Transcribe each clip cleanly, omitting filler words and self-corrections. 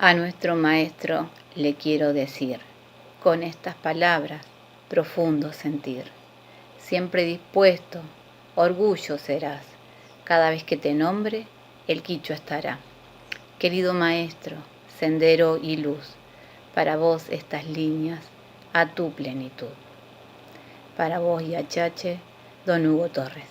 A nuestro maestro le quiero decir, con estas palabras, profundo sentir. Siempre dispuesto, orgullo serás, cada vez que te nombre, el quichua estará. Querido maestro, sendero y luz, para vos estas líneas, a tu plenitud. Para vos y Achache, Don Hugo Torres.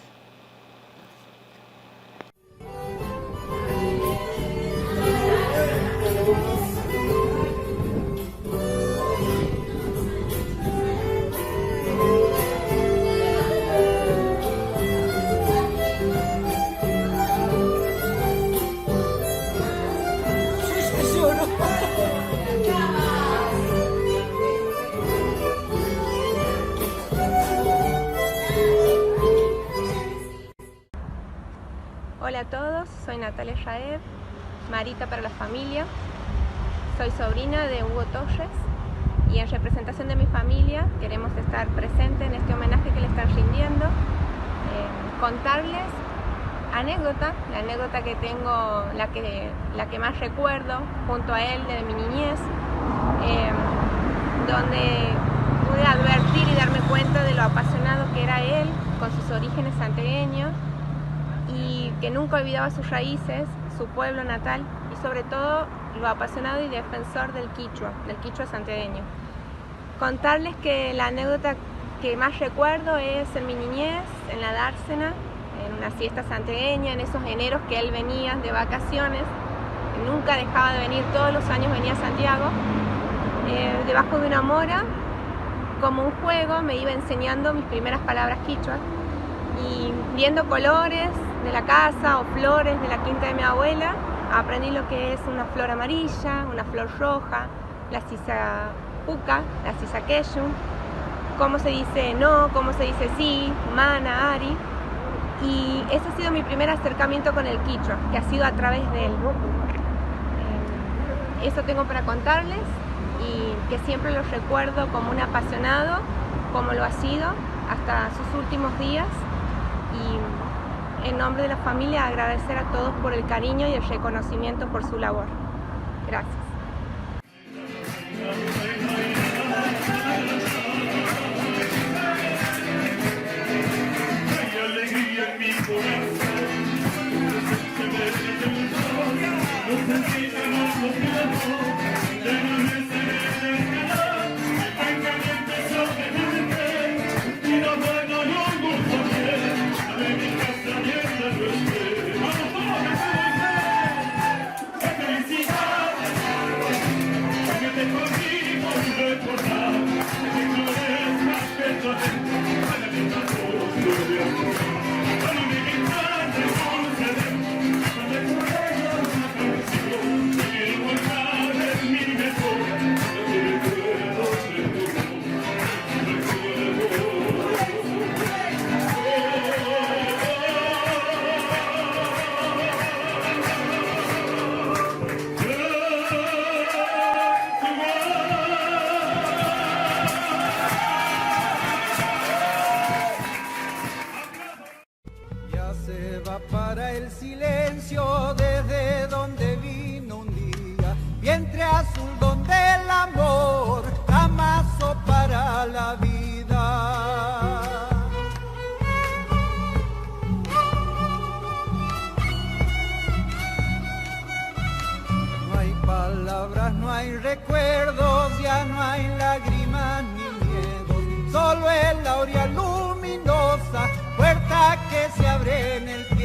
Hola a todos, soy Natalia Raed, Marita para la familia. Soy sobrina de Hugo Torres y en representación de mi familia queremos estar presentes en este homenaje que le están rindiendo. Contarles la anécdota que tengo, la que más recuerdo junto a él de mi niñez, donde pude advertir y darme cuenta de lo apasionado que era él con sus orígenes santiagueños y que nunca olvidaba sus raíces, su pueblo natal y sobre todo lo apasionado y defensor del quichua santiagueño. Contarles que la anécdota que más recuerdo es en mi niñez, en la dársena, en una siesta santiagueña, en esos eneros que él venía de vacaciones, que nunca dejaba de venir, todos los años venía a Santiago, debajo de una mora, como un juego, me iba enseñando mis primeras palabras quichua y viendo colores de la casa o flores de la quinta de mi abuela, aprendí lo que es una flor amarilla, una flor roja, la sisapuca, la sisaqueyu, cómo se dice no, cómo se dice sí, mana, ari, y ese ha sido mi primer acercamiento con el quichua, que ha sido a través de él. Eso tengo para contarles y que siempre lo recuerdo como un apasionado, como lo ha sido hasta sus últimos días. Y en nombre de la familia agradecer a todos por el cariño y el reconocimiento por su labor. Gracias. Para el silencio desde donde vino un día, vientre azul donde el amor amaso para la vida. No hay palabras, no hay recuerdos, ya no hay lágrimas ni miedos, solo el aurea luminosa, puerta que se abre en el tiempo.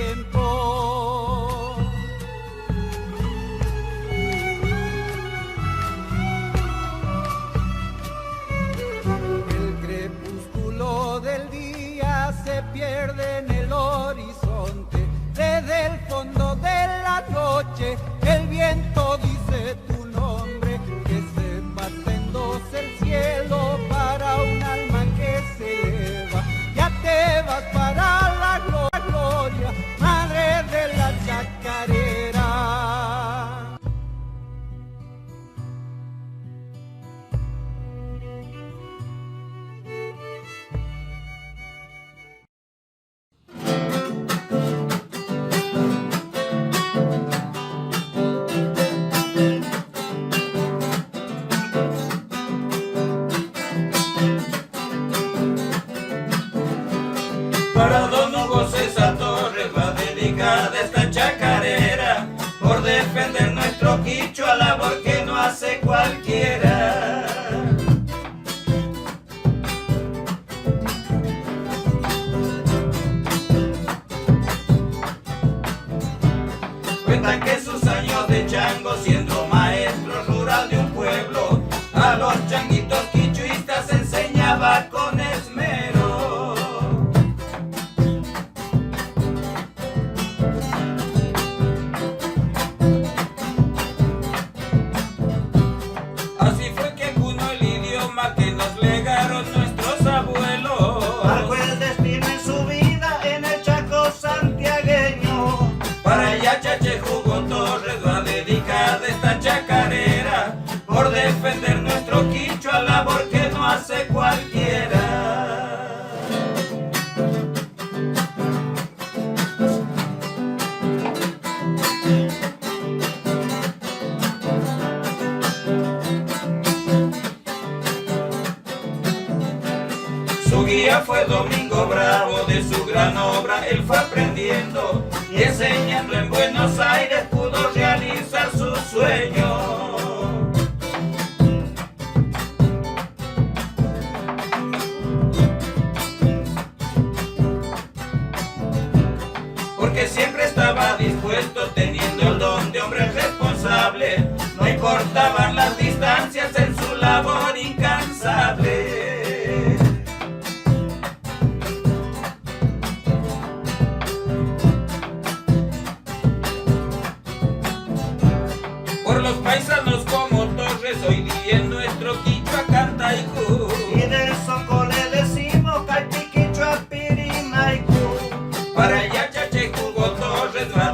El crepúsculo del día se pierde en el horizonte, desde el fondo de la noche el viento dice tu nombre, que se parte en dos el cielo para un alma que se eleva. Ya te vas para la gloria, madre de la chango siendo maestro rural de un pueblo. A los changuitos quichuistas enseñaba con esmero. Así fue que cunó el idioma que nos legaron nuestros abuelos. Marcó el destino en su vida en el Chaco santiagueño. Para Yachache Hugo Torres va dedicada esta chacarera, por defender nuestro quichua, labor que no hace cualquiera. Su guía fue Domingo Bravo, de su gran obra él fue aprendiendo, y enseñando en Buenos Aires pudo realizar su sueño. Porque siempre estaba dispuesto, teniendo el don de hombre responsable, no importaban las distancias en su labor incansable. Por los paisanos como Torres, hoy día en nuestro quichua canta Iku. Y del Soco le decimos Caipi Quichua Pirimaicu. Para Yachache Hugo Torres va